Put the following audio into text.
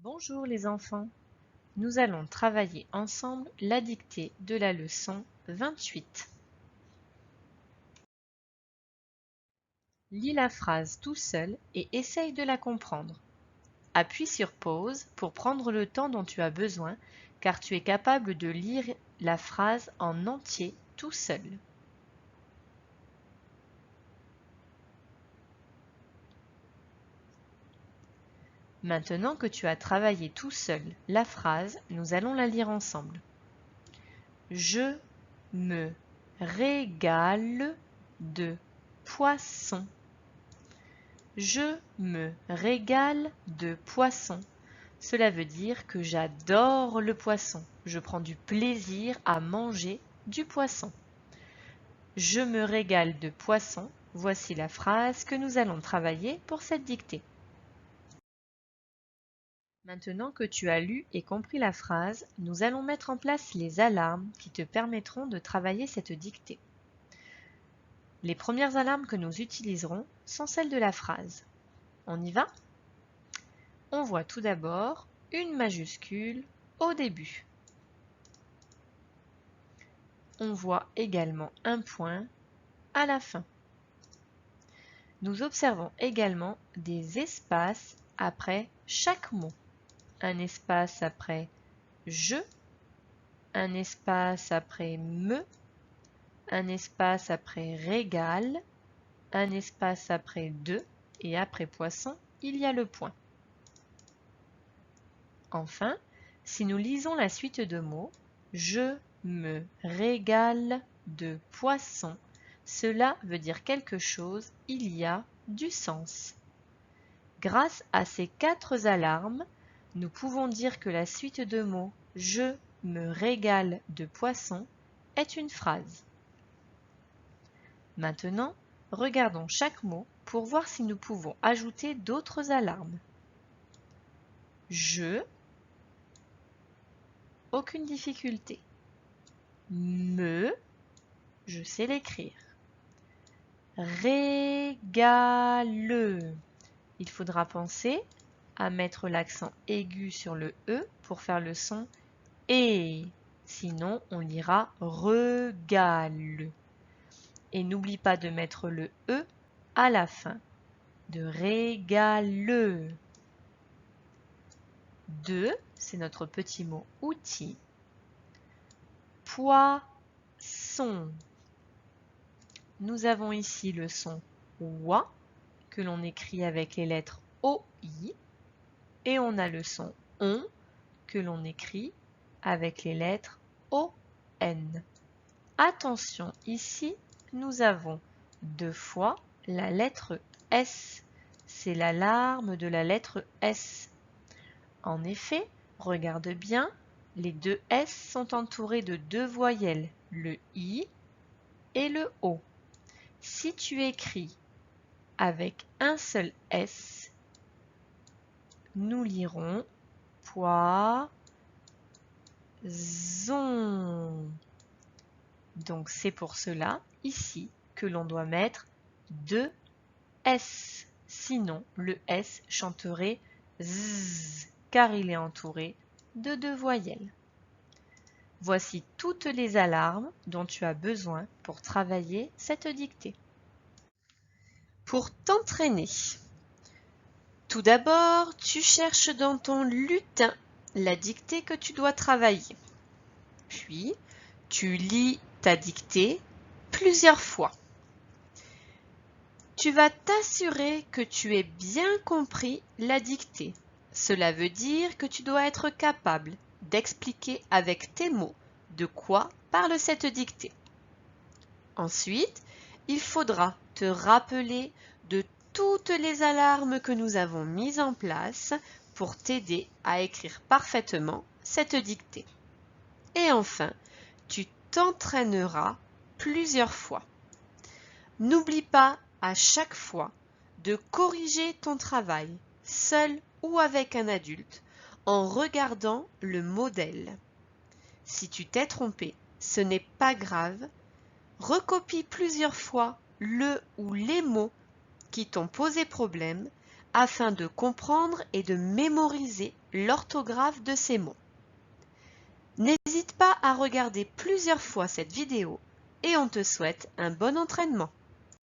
Bonjour les enfants, nous allons travailler ensemble la dictée de la leçon 28. Lis la phrase tout seul et essaye de la comprendre. Appuie sur pause pour prendre le temps dont tu as besoin car tu es capable de lire la phrase en entier tout seul. Maintenant que tu as travaillé tout seul la phrase, nous allons la lire ensemble. Je me régale de poisson. Je me régale de poisson. Cela veut dire que j'adore le poisson. Je prends du plaisir à manger du poisson. Je me régale de poisson. Voici la phrase que nous allons travailler pour cette dictée. Maintenant que tu as lu et compris la phrase, nous allons mettre en place les alarmes qui te permettront de travailler cette dictée. Les premières alarmes que nous utiliserons sont celles de la phrase. On y va ? On voit tout d'abord une majuscule au début. On voit également un point à la fin. Nous observons également des espaces après chaque mot. Un espace après je, un espace après me, un espace après régale, un espace après de et après poisson, il y a le point. Enfin, si nous lisons la suite de mots, je me régale de poisson, cela veut dire quelque chose, il y a du sens. Grâce à ces 4 alarmes, nous pouvons dire que la suite de mots « je me régale de poisson » est une phrase. Maintenant, regardons chaque mot pour voir si nous pouvons ajouter d'autres alarmes. Je, aucune difficulté. Me, je sais l'écrire. Régale, il faudra penser à mettre l'accent aigu sur le E pour faire le son et. Sinon, on lira regale. Et n'oublie pas de mettre le E à la fin. De régale. De, c'est notre petit mot outil. Poisson. Nous avons ici le son OUA que l'on écrit avec les lettres OI. Et on a le son ON que l'on écrit avec les lettres ON. Attention, ici, nous avons 2 fois la lettre S. C'est l'alarme de la lettre S. En effet, regarde bien, les 2 S sont entourés de 2 voyelles, le I et le O. Si tu écris avec un seul S, nous lirons poison. Donc c'est pour cela, ici, que l'on doit mettre 2 S. Sinon, le S chanterait Z, car il est entouré de 2 voyelles. Voici toutes les alarmes dont tu as besoin pour travailler cette dictée. Pour t'entraîner, tout d'abord, tu cherches dans ton lutin la dictée que tu dois travailler. Puis, tu lis ta dictée plusieurs fois. Tu vas t'assurer que tu aies bien compris la dictée. Cela veut dire que tu dois être capable d'expliquer avec tes mots de quoi parle cette dictée. Ensuite, il faudra te rappeler de toutes les alarmes que nous avons mises en place pour t'aider à écrire parfaitement cette dictée. Et enfin, tu t'entraîneras plusieurs fois. N'oublie pas à chaque fois de corriger ton travail, seul ou avec un adulte, en regardant le modèle. Si tu t'es trompé, ce n'est pas grave. Recopie plusieurs fois le ou les mots qui t'ont posé problème afin de comprendre et de mémoriser l'orthographe de ces mots. N'hésite pas à regarder plusieurs fois cette vidéo et on te souhaite un bon entraînement.